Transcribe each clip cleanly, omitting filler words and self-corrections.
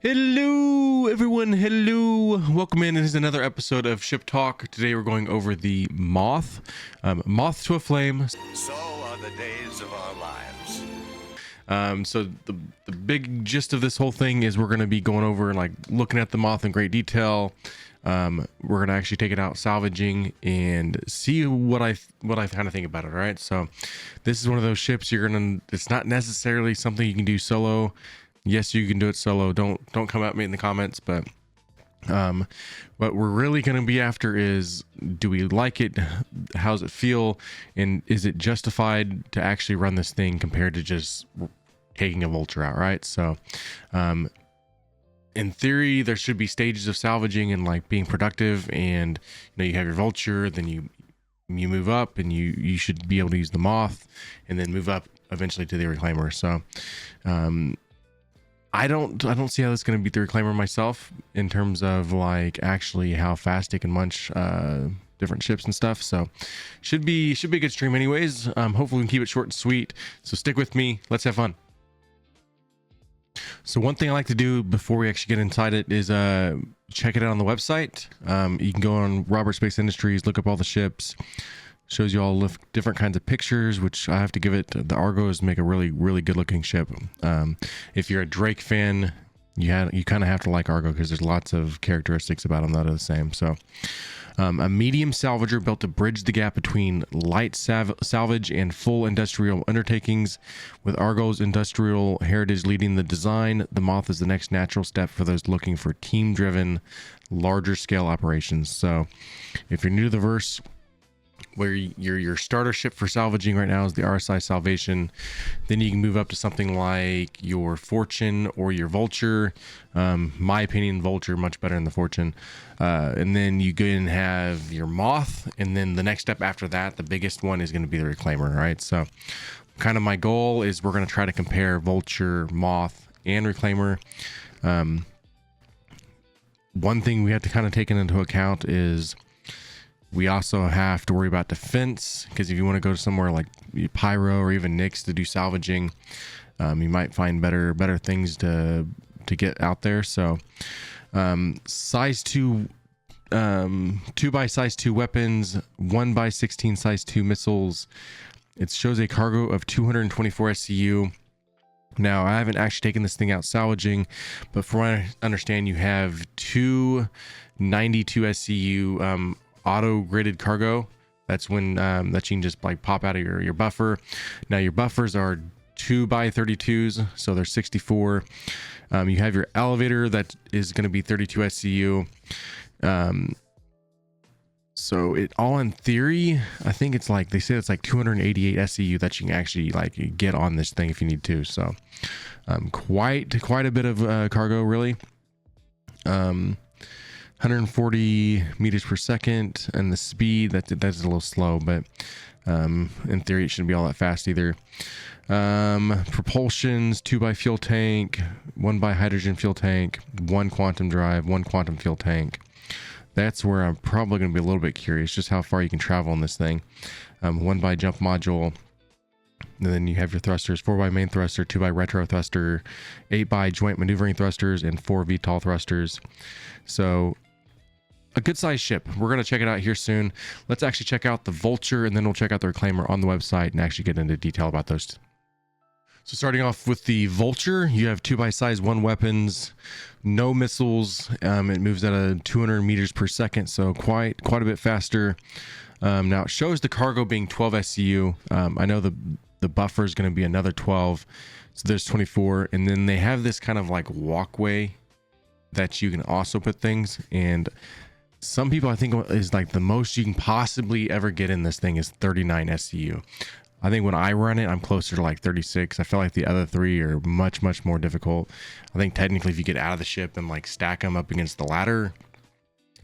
Hello everyone, hello, welcome in. This is another episode of Ship Talk. Today we're going over the Moth, Moth to a Flame. So are the days of our lives. So the big gist of this whole thing is we're going to be going over and like looking at the Moth in great detail. We're going to actually take it out salvaging and see what I kind of think about it. All right, so this is one of those ships it's not necessarily something you can do solo. Yes, you can do it solo. Don't come at me in the comments, but what we're really going to be after is, do we like it? How does it feel? And is it justified to actually run this thing compared to just taking a Vulture out, right? So in theory, there should be stages of salvaging and like being productive, and you have your Vulture, then you move up and you should be able to use the Moth and then move up eventually to the Reclaimer. So I don't see how this is going to beat the Reclaimer myself in terms of like actually how fast it can munch different ships and stuff. So should be a good stream anyways. Hopefully we can keep it short and sweet. So stick with me. Let's have fun. So one thing I like to do before we actually get inside it is check it out on the website. You can go on Robert Space Industries, look up all the ships. Shows you all different kinds of pictures, which I have to give it. The Argos make a really good looking ship. If you're a Drake fan, you kind of have to like Argo because there's lots of characteristics about them that are the same. So a medium salvager built to bridge the gap between light salvage and full industrial undertakings. With Argo's industrial heritage leading the design, the Moth is the next natural step for those looking for team-driven, larger scale operations. So if you're new to the verse, where your starter ship for salvaging right now is the RSI Salvation, then you can move up to something like your Fortune or your Vulture. My opinion, Vulture much better than the Fortune. And then you go and have your Moth, and then the next step after that, the biggest one, is going to be the Reclaimer, right? So kind of my goal is we're going to try to compare Vulture, Moth, and Reclaimer. One thing we have to kind of take into account is we also have to worry about defense, because if you want to go to somewhere like Pyro or even Nyx to do salvaging, you might find better things to get out there. So size 2 by size 2 weapons, 1 by 16 size 2 missiles. It shows a cargo of 224 SCU. Now, I haven't actually taken this thing out salvaging, but from what I understand, you have 292 SCU auto gridded cargo. That's when that you can just like pop out of your buffer. Now your buffers are 2 by 32s, so they're 64. You have your elevator that is going to be 32 SCU. So it all in theory, I think it's like, they say it's like 288 SCU that you can actually like get on this thing if you need to. So quite a bit of cargo, really. 140 meters per second, and the speed that's a little slow, but in theory it shouldn't be all that fast either. Propulsions: 2 by fuel tank, 1 by hydrogen fuel tank, 1 quantum drive, 1 quantum fuel tank. That's where I'm probably going to be a little bit curious, just how far you can travel on this thing. 1 by jump module. And then you have your thrusters: 4 by main thruster, 2 by retro thruster, 8 by joint maneuvering thrusters, and 4 VTOL thrusters. So a good sized ship. We're going to check it out here soon. Let's actually check out the Vulture, and then we'll check out the Reclaimer on the website and actually get into detail about those. So starting off with the Vulture, you have 2 by size 1 weapons, no missiles. It moves at a 200 meters per second, so quite a bit faster. Now it shows the cargo being 12 SCU. I know the buffer is going to be another 12, so there's 24. And then they have this kind of like walkway that you can also put things. And some people, I think, is like the most you can possibly ever get in this thing is 39 SCU. I think when I run it, I'm closer to like 36. I feel like the other 3 are much more difficult. I think technically if you get out of the ship and like stack them up against the ladder,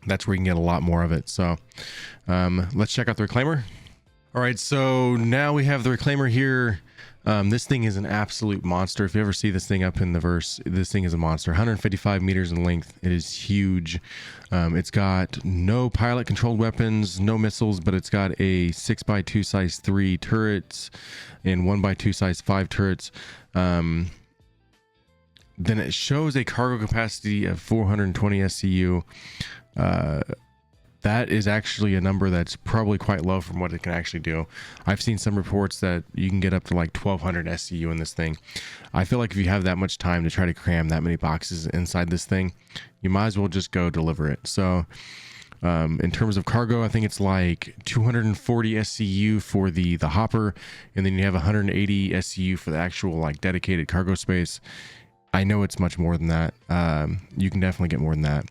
that's where you can get a lot more of it. So let's check out the Reclaimer. All right, so now we have the Reclaimer here. This thing is an absolute monster. If you ever see this thing up in the verse, this thing is a monster. 155 meters in length. It is huge. It's got no pilot controlled weapons, no missiles, but it's got a 6x2 size 3 turrets and 1x2 size 5 turrets. then it shows a cargo capacity of 420 SCU. That is actually a number that's probably quite low from what it can actually do. I've seen some reports that you can get up to like 1200 SCU in this thing. I feel like if you have that much time to try to cram that many boxes inside this thing, you might as well just go deliver it. So in terms of cargo, I think it's like 240 SCU for the hopper, and then you have 180 SCU for the actual like dedicated cargo space. I know it's much more than that. You can definitely get more than that.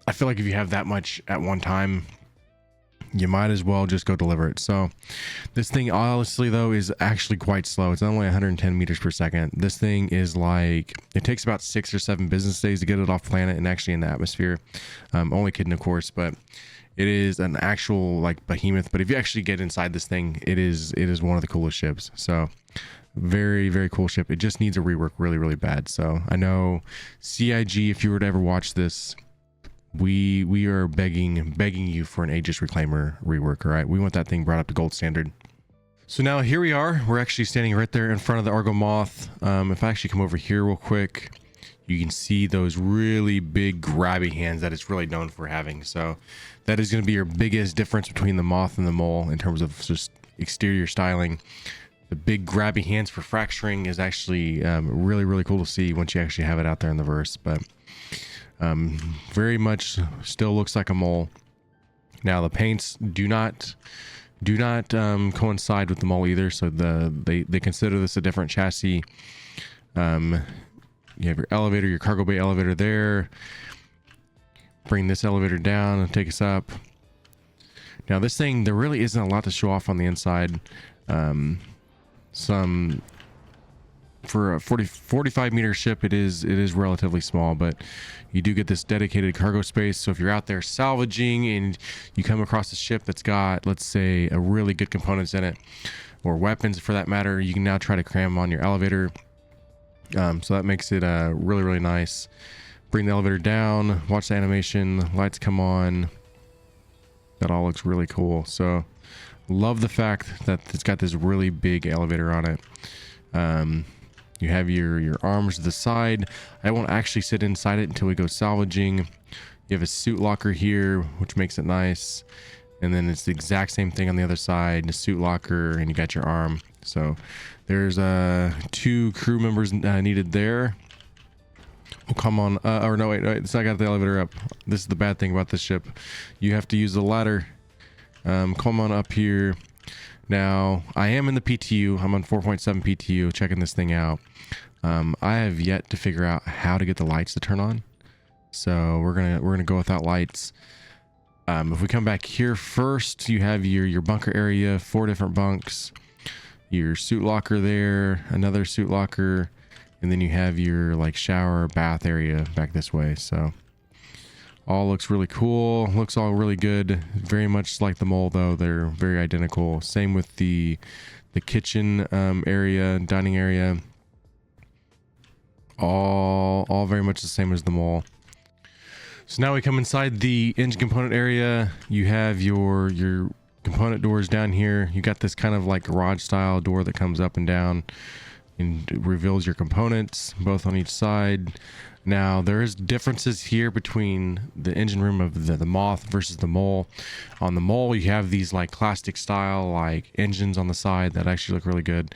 I feel like if you have that much at one time, you might as well just go deliver it. So this thing, honestly though, is actually quite slow. It's only 110 meters per second. This thing is like, it takes about 6 or 7 business days to get it off planet and actually in the atmosphere. Only kidding, of course, but it is an actual like behemoth. But if you actually get inside this thing, it is one of the coolest ships. So very, very cool ship. It just needs a rework really, really bad. So I know CIG, if you were to ever watch this, we are begging you for an Aegis Reclaimer rework. All right, we want that thing brought up to gold standard. So now here we are. We're actually standing right there in front of the Argo Moth. If I actually come over here real quick, you can see those really big grabby hands that it's really known for having. So that is going to be your biggest difference between the Moth and the Mole in terms of just exterior styling. The big grabby hands for fracturing is actually really, really cool to see once you actually have it out there in the verse. But very much still looks like a Mole. Now the paints do not coincide with the Mole either, so they consider this a different chassis. You have your elevator, your cargo bay elevator there. Bring this elevator down and take us up. Now this thing, there really isn't a lot to show off on the inside. For a 45 meter ship, it is relatively small, but you do get this dedicated cargo space. So if you're out there salvaging and you come across a ship that's got, let's say, a really good components in it, or weapons for that matter, you can now try to cram on your elevator. So that makes it really, really nice. Bring the elevator down, watch the animation, lights come on. That all looks really cool. So love the fact that it's got this really big elevator on it. You have your arms to the side. I won't actually sit inside it until we go salvaging. You have a suit locker here, which makes it nice. And then it's the exact same thing on the other side, the suit locker, and you got your arm. So there's 2 crew members needed there. We'll come on, or no, wait, so I got the elevator up. This is the bad thing about this ship. You have to use the ladder. Come on up here. Now, I am in the PTU. I'm on 4.7 PTU, checking this thing out. I have yet to figure out how to get the lights to turn on. So we're gonna go without lights. If we come back here first, you have your bunker area, 4 different bunks, your suit locker there, another suit locker, and then you have your like shower bath area back this way. So all looks really cool, looks all really good. Very much like the Mole though, they're very identical. Same with the kitchen area, dining area. All very much the same as the Mole. So now we come inside the engine component area. You have your component doors down here. You got this kind of like garage style door that comes up and down and reveals your components both on each side. Now there is differences here between the engine room of the Moth versus the Mole. On the Mole, you have these like classic style like engines on the side that actually look really good.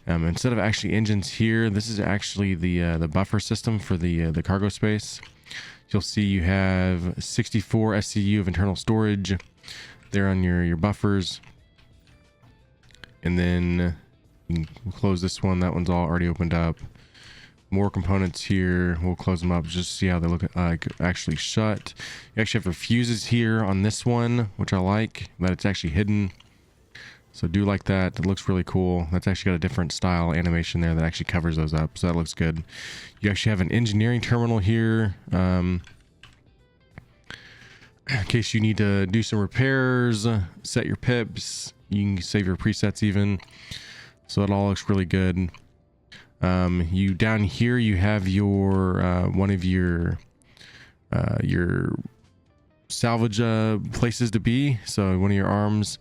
Instead of actually engines here, this is actually the buffer system for the cargo space. You'll see you have 64 SCU of internal storage there on your buffers, and then you can close this one. That one's all already opened up. More components here. We'll close them up just to see how they look actually shut. You actually have fuses here on this one, which I like that it's actually hidden. So do like that. It looks really cool. That's actually got a different style animation there that actually covers those up. So that looks good. You actually have an engineering terminal here. In case you need to do some repairs, set your pips, you can save your presets even. So it all looks really good. You down here, you have your one of your salvage places to be. So one of your arms,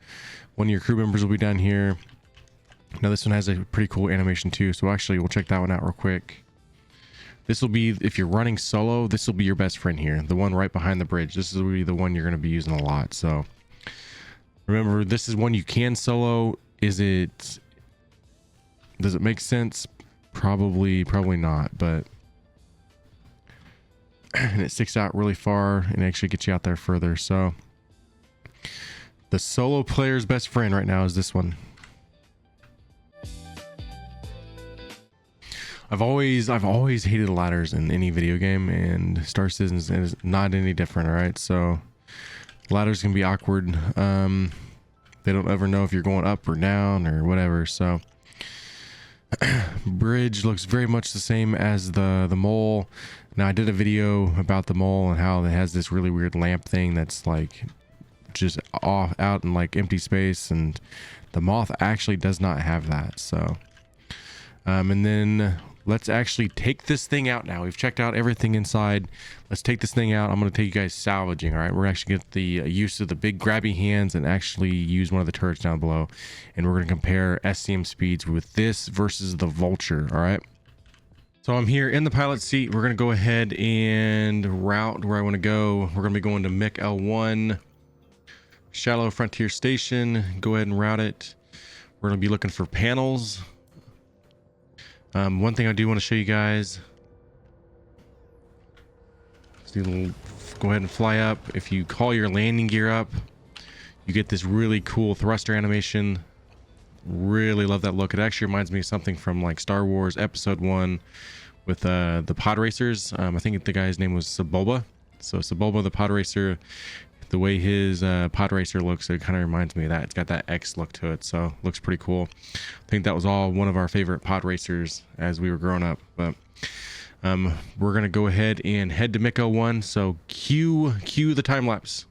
one of your crew members will be down here. Now this one has a pretty cool animation too. So actually we'll check that one out real quick. This will be, if you're running solo, this will be your best friend here. The one right behind the bridge. This will be the one you're going to be using a lot. So remember, this is one you can solo. Does it make sense? Probably not, but and it sticks out really far and actually gets you out there further. So the solo player's best friend right now is this one. I've always hated ladders in any video game, and Star Citizen is not any different. All right, so ladders can be awkward. They don't ever know if you're going up or down or whatever. So bridge looks very much the same as the mole. Now I did a video about the mole and how it has this really weird lamp thing that's like just off out in like empty space, and the Moth actually does not have that. So and then let's actually take this thing out now. We've checked out everything inside. Let's take this thing out. I'm going to take you guys salvaging. All right, we're actually get the use of the big grabby hands and actually use one of the turrets down below, and we're going to compare SCM speeds with this versus the Vulture. All right, so I'm here in the pilot seat. We're going to go ahead and route where I want to go. We're going to be going to MIC L1 Shallow Frontier Station. Go ahead and route it. We're going to be looking for panels. One thing I do want to show you guys, go ahead and fly up. If you call your landing gear up, you get this really cool thruster animation. Really love that look. It actually reminds me of something from like Star Wars Episode 1 with the pod racers. I think the guy's name was Sebulba. So Sebulba the pod racer, the way his pod racer looks, it kind of reminds me of that. It's got that X look to it, so looks pretty cool. I think that was all one of our favorite pod racers as we were growing up. But we're gonna go ahead and head to MIC L1. So cue the time lapse.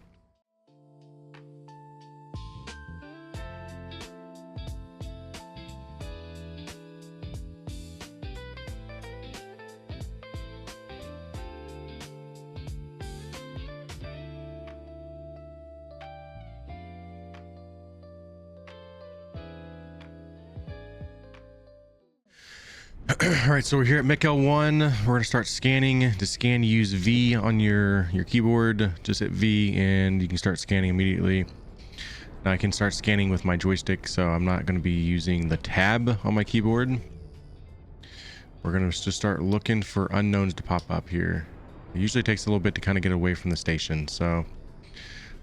All right, so we're here at MIC L1. We're gonna start scanning. To scan, use V on your keyboard. Just hit V and you can start scanning immediately. Now I can start scanning with my joystick, so I'm not gonna be using the tab on my keyboard. We're gonna just start looking for unknowns to pop up here. It usually takes a little bit to kind of get away from the station, so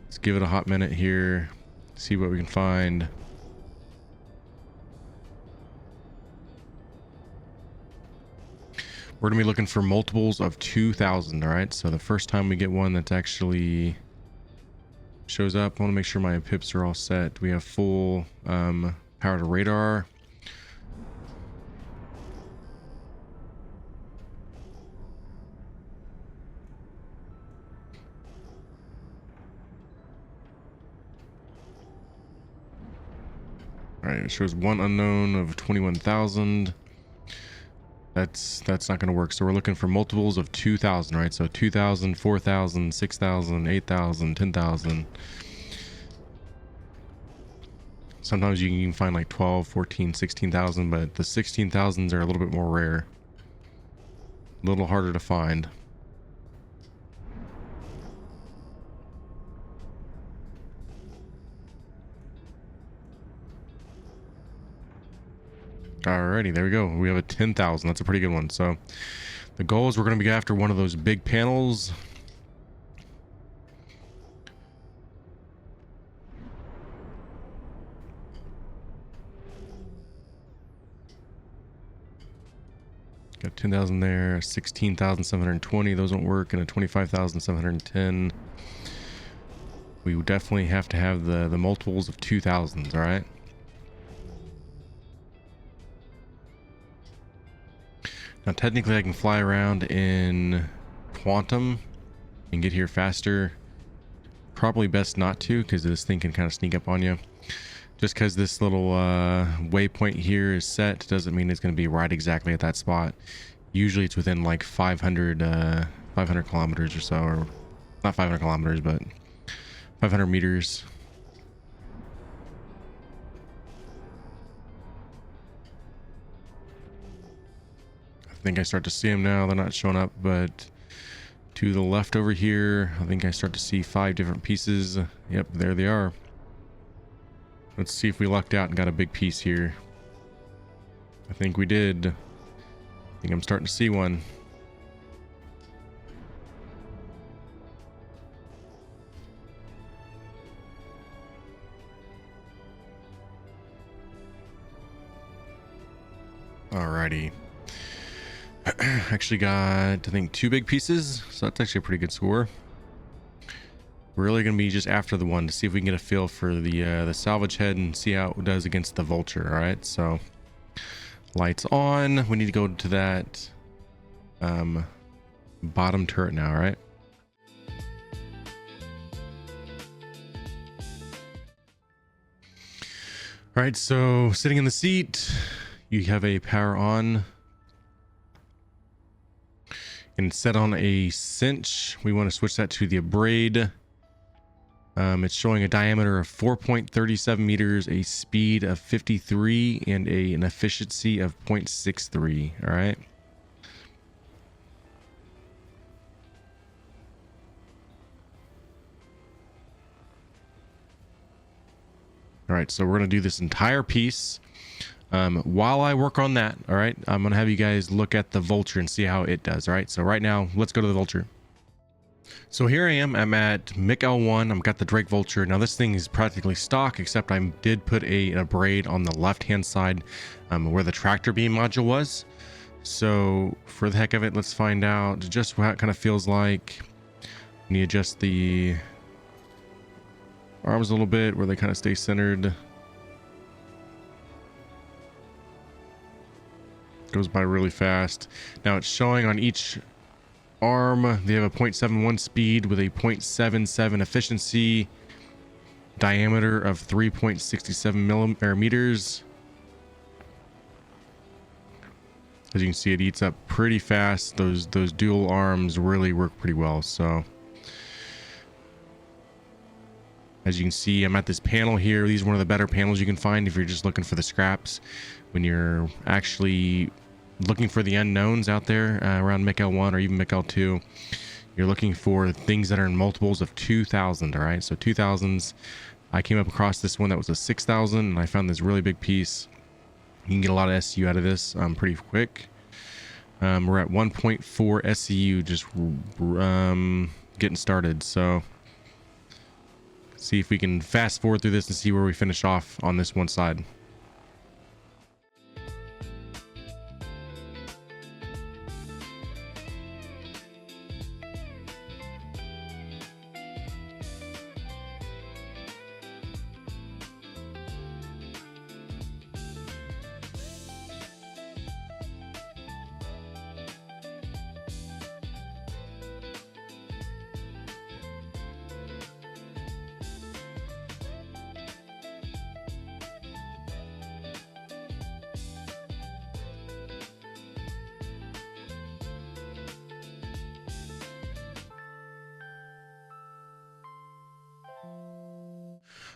let's give it a hot minute here, see what we can find. We're gonna be looking for multiples of 2,000. All right, so the first time we get one that's actually shows up, I want to make sure my pips are all set. We have full power to radar. All right, it shows one unknown of 21,000. That's not going to work. So we're looking for multiples of 2,000, right? So 2,000, 4,000, 6,000, 8,000, 10,000. Sometimes you can find like 12, 14, 16,000, but the 16,000s are a little bit more rare. A little harder to find. Alrighty, there we go. We have a 10,000. That's a pretty good one. So the goal is we're going to be after one of those big panels. Got 10,000 there, 16,720. Those won't work, and a 25,710. We would definitely have to have the multiples of 2,000s, all right? Now, technically, I can fly around in quantum and get here faster. Probably best not to, because this thing can kind of sneak up on you. Just because this little waypoint here is set doesn't mean it's going to be right exactly at that spot. Usually it's within like 500 kilometers or so, or not 500 kilometers, but 500 meters. think I start to see them now. They're not showing up, but to the left over here, I think I start to see 5 different pieces. Yep, there they are. Let's see if we lucked out and got a big piece here. I think we did. I think I'm starting to see one. Alrighty. Actually got, I think, 2 big pieces, so that's actually a pretty good score. We're really going to be just after the one to see if we can get a feel for the salvage head and see how it does against the vulture. Alright, so lights on. We need to go to that bottom turret now, right? Alright, so sitting in the seat, you have a power on. And set on a cinch. We want to switch that to the abrade. It's showing a diameter of 4.37 meters, a speed of 53, and an efficiency of 0.63. All right. All right, so we're going to do this entire piece. While I work on that, all right, I'm going to have you guys look at the Vulture and see how it does. All right, so right now, let's go to the Vulture. So here I am. I'm at MIC L1. I've got the Drake Vulture. Now this thing is practically stock, except I did put an abrade on the left-hand side where the tractor beam module was. So for the heck of it, let's find out just how it kind of feels like. When you adjust the arms a little bit where they kind of stay centered. Goes by really fast. Now it's showing on each arm they have a 0.71 speed with a 0.77 efficiency, diameter of 3.67 millimeters. As you can see, it eats up pretty fast. Those dual arms really work pretty well. So as you can see, I'm at this panel here. These are one of the better panels you can find if you're just looking for the scraps. When you're actually looking for the unknowns out there around MIC L1 or even MIC L2, you're looking for things that are in multiples of 2,000. All right, so 2,000s. I came up across this one that was a 6,000, and I found this really big piece. You can get a lot of SCU out of this pretty quick. We're at 1.4 SCU, just getting started. So see if we can fast forward through this and see where we finish off on this one side.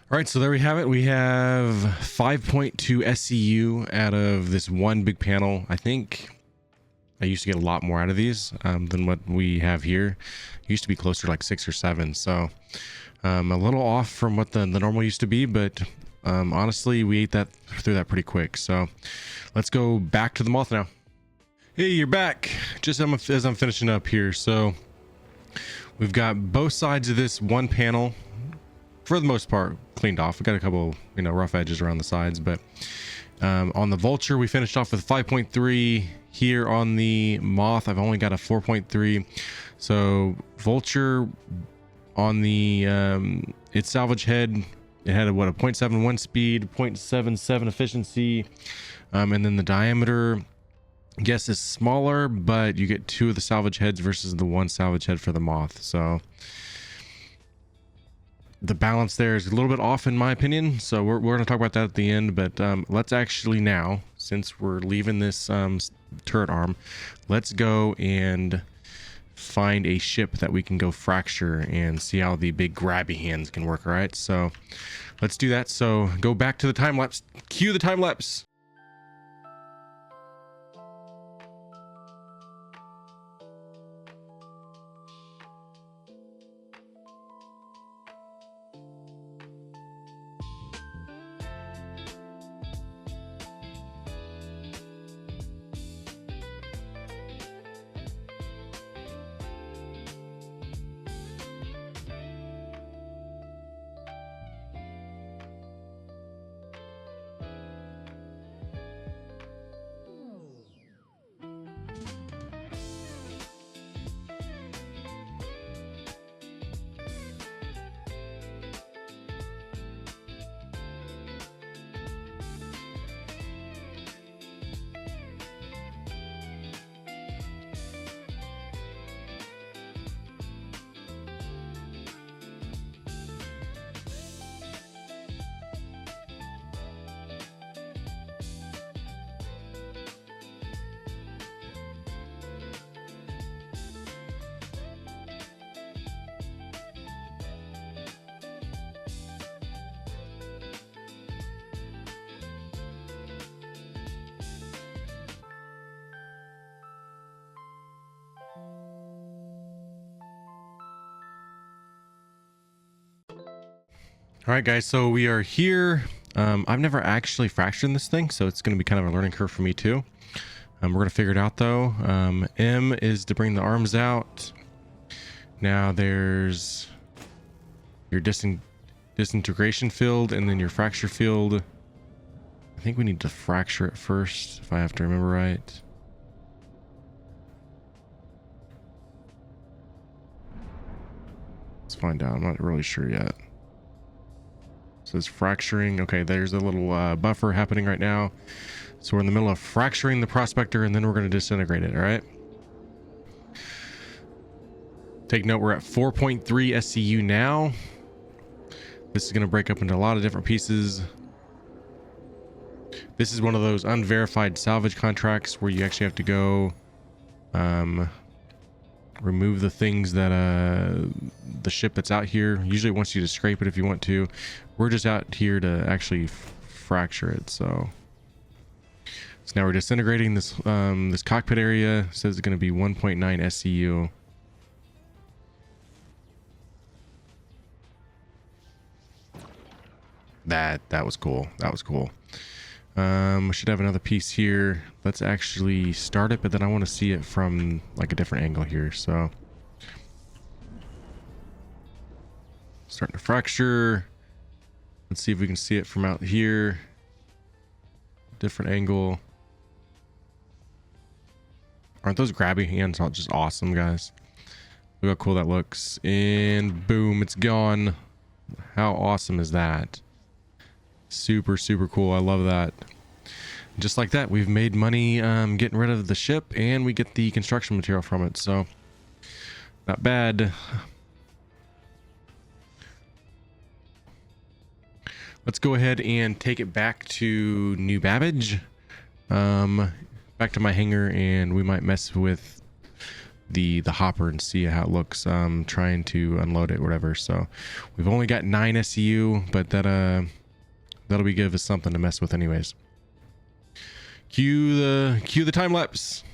All right, so there we have it. We have 5.2 SCU out of this one big panel. I think I used to get a lot more out of these than what we have here. It used to be closer to like 6 or 7. So a little off from what the normal used to be, but honestly, we ate that through that pretty quick. So let's go back to the Moth now. Hey, you're back. Just as I'm finishing up here. So we've got both sides of this one panel, for the most part, cleaned off. We got a couple, rough edges around the sides, but on the Vulture, we finished off with 5.3. Here on the Moth, I've only got a 4.3. So Vulture on the its salvage head, it had a 0.71 speed, 0.77 efficiency, and then the diameter, I guess, is smaller, but you get 2 of the salvage heads versus the 1 salvage head for the Moth. So the balance there is a little bit off in my opinion, so we're going to talk about that at the end. But let's actually now, since we're leaving this turret arm, let's go and find a ship that we can go fracture and see how the big grabby hands can work. All right, so let's do that. So go back to the time lapse. Cue the time lapse. All right, guys, so we are here. I've never actually fractured this thing, so it's going to be kind of a learning curve for me too. We're going to figure it out though. M is to bring the arms out. Now there's your disintegration field and then your fracture field. I think we need to fracture it first, if I have to remember right. Let's find out. I'm not really sure yet. It says fracturing. Okay, there's a little buffer happening right now. So we're in the middle of fracturing the prospector, and then we're going to disintegrate it, all right? Take note, we're at 4.3 SCU now. This is going to break up into a lot of different pieces. This is one of those unverified salvage contracts where you actually have to go remove the things that the ship that's out here. Usually it wants you to scrape it if you want to. We're just out here to actually fracture it. So now we're disintegrating this this cockpit area. It says it's going to be 1.9 SCU. That was cool. That was cool. We should have another piece here. Let's actually start it, but then I want to see it from like a different angle here. So starting to fracture. Let's see if we can see it from out here. Different angle. Aren't those grabby hands just awesome, guys? Look how cool that looks. And boom, it's gone. How awesome is that? Super, super cool. I love that. Just like that, we've made money getting rid of the ship, and we get the construction material from it. So not bad. Let's go ahead and take it back to New Babbage, back to my hangar, and we might mess with the hopper and see how it looks, trying to unload it or whatever. So we've only got 9 SCU, but that'll be give us something to mess with anyways. Cue the time lapse.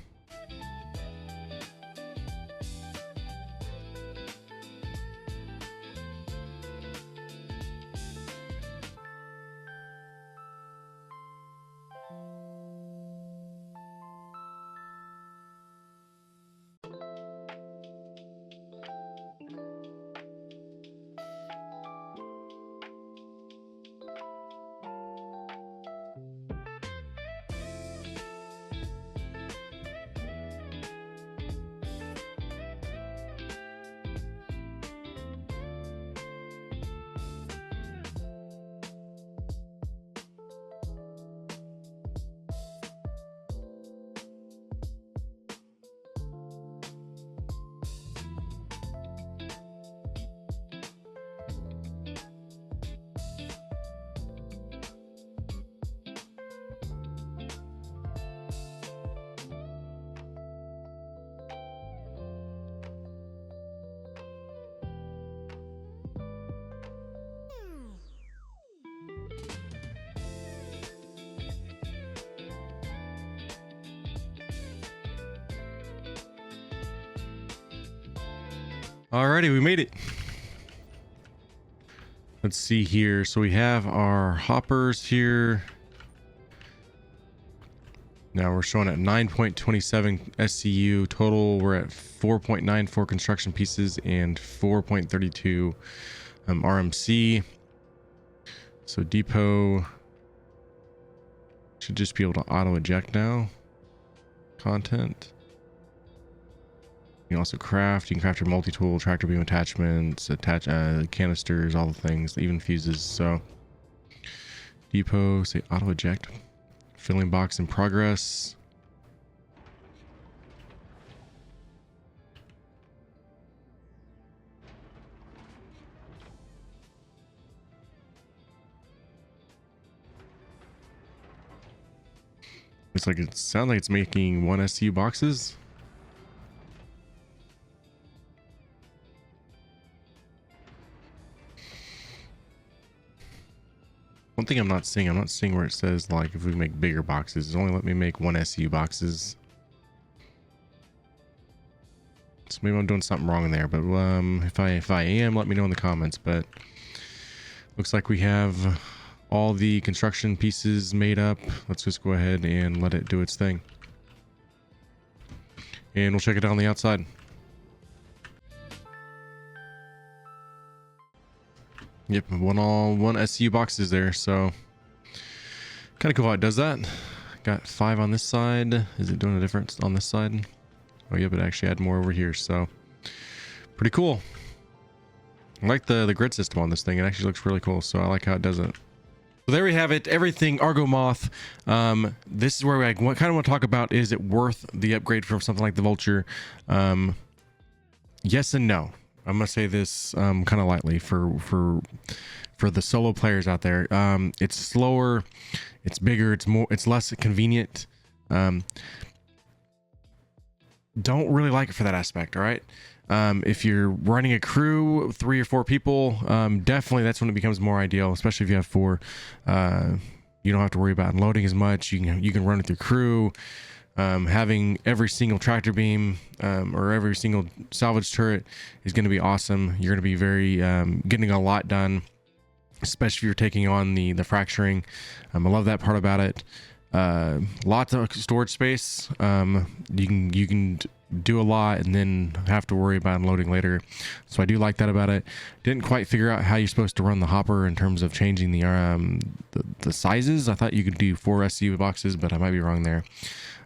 Alrighty, we made it. Let's see here. So we have our hoppers here. Now we're showing at 9.27 SCU total. We're at 4.94 construction pieces and 4.32 RMC. So depot should just be able to auto eject now. Content. You can also craft. You can craft your multi-tool, tractor beam attachments, attach canisters, all the things, even fuses. So depot, say auto eject. Filling box in progress. It's like it sounds like it's making 1 SCU boxes. One thing I'm not seeing where it says like if we make bigger boxes. It's only let me make 1 SCU boxes. So maybe I'm doing something wrong in there, but if I am, let me know in the comments. But Looks like we have all the construction pieces made up. Let's just go ahead and let it do its thing. And we'll check it out on the outside. Yep, one SCU box is there, so kind of cool how it does that. Got 5 on this side. Is it doing a difference on this side? Oh yeah, but actually add more over here, so pretty cool. I like the grid system on this thing. It actually looks really cool, so I like how it does it. So there we have it, everything Argo Moth. This is where I kind of want to talk about, is it worth the upgrade from something like the Vulture? Yes and no. I'm gonna say this kind of lightly for the solo players out there. It's slower, it's bigger, it's less convenient. Don't really like it for that aspect. All right. If you're running a crew, 3 or 4 people, definitely that's when it becomes more ideal, especially if you have 4. You don't have to worry about unloading as much. You can run it through crew. Having every single tractor beam or every single salvage turret is going to be awesome. You're going to be very getting a lot done, especially if you're taking on the fracturing. I love that part about it. Lots of storage space. You can do a lot and then have to worry about unloading later, so I do like that about it. Didn't quite figure out how you're supposed to run the hopper in terms of changing the sizes. I thought you could do 4 SCU boxes, but I might be wrong there.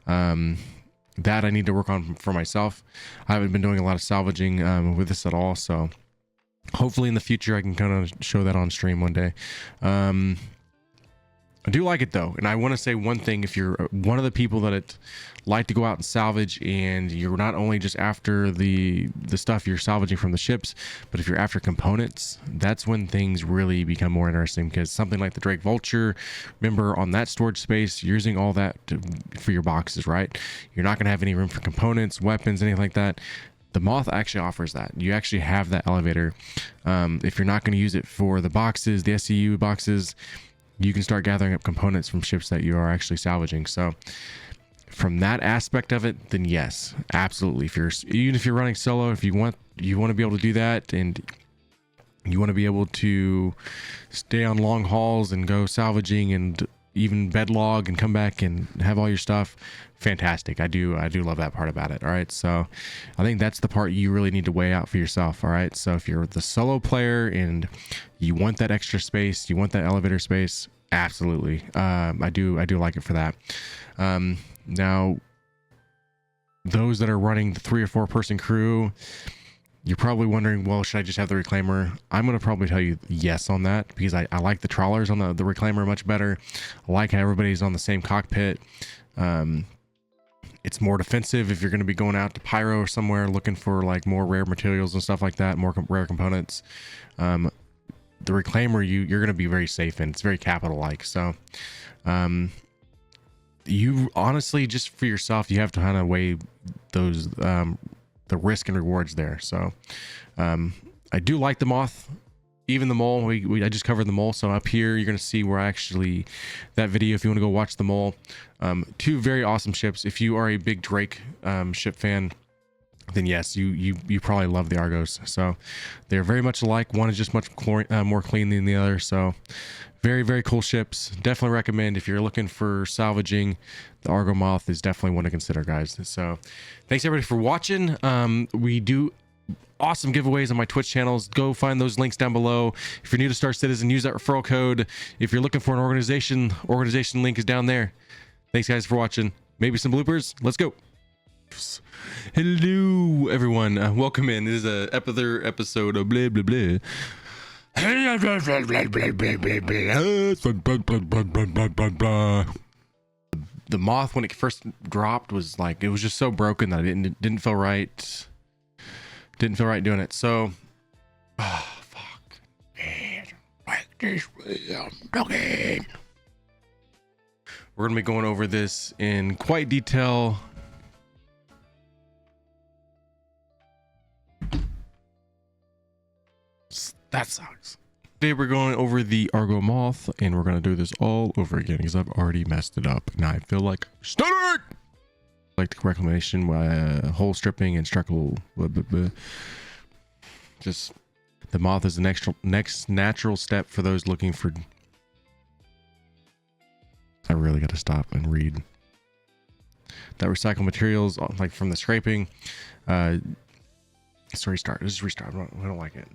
That I need to work on for myself. I haven't been doing a lot of salvaging with this at all, so hopefully in the future I can kind of show that on stream one day. I do like it though, and I want to say one thing: if you're one of the people that like to go out and salvage, and you're not only just after the stuff you're salvaging from the ships, but if you're after components, that's when things really become more interesting. Because something like the Drake Vulture, remember, on that storage space, you're using all that for your boxes, right? You're not going to have any room for components, weapons, anything like that. The Moth actually offers that. You actually have that elevator. If you're not going to use it for the boxes, the SCU boxes, you can start gathering up components from ships that you are actually salvaging. So from that aspect of it, then yes, absolutely. Even if you're running solo, if you want to be able to do that, and you want to be able to stay on long hauls and go salvaging and even bedlog and come back and have all your stuff, fantastic. I do love that part about it. All right, so I think that's the part you really need to weigh out for yourself. All right, so if you're the solo player and you want that extra space, you want that elevator space, absolutely. I do like it for that. Now those that are running the 3 or 4 person crew, you're probably wondering, well, should I just have the reclaimer? I'm going to probably tell you yes on that, because I like the trawlers on the reclaimer much better. I like how everybody's on the same cockpit. It's more defensive if you're going to be going out to pyro or somewhere looking for like more rare materials and stuff like that, more rare components. The reclaimer, you're going to be very safe in. It's very capital like. So you honestly, just for yourself, you have to kind of weigh those the risk and rewards there. So I do like the Moth, even the Mole. I just covered the Mole, so up here you're going to see where that video, if you want to go watch the Mole. 2 very awesome ships. If you are a big Drake ship fan, then yes, you probably love the Argos. So they're very much alike. One is just much more clean than the other. So very, very cool ships. Definitely recommend, if you're looking for salvaging, the Argo Moth is definitely one to consider, guys. So thanks everybody for watching. We do awesome giveaways on my Twitch channels. Go find those links down below. If you're new to Star Citizen, use that referral code. If you're looking for an organization link is down there. Thanks guys for watching. Maybe some bloopers. Let's go. Hello everyone, welcome in. This is another episode of blah blah blah. The Moth, when it first dropped, was like, it was just so broken that it didn't feel right. Didn't feel right doing it. So fuck, man, like this way I'm talking. We're gonna be going over this in quite detail. That sucks. Today we're going over the Argo Moth, and we're going to do this all over again because I've already messed it up. Now I feel like stuttering. Like the reclamation, hole stripping, and structural. Just The Moth is the next natural step for those looking for... I really got to stop and read. That recycled materials, like from the scraping. Let's restart. Let's restart. I don't like it.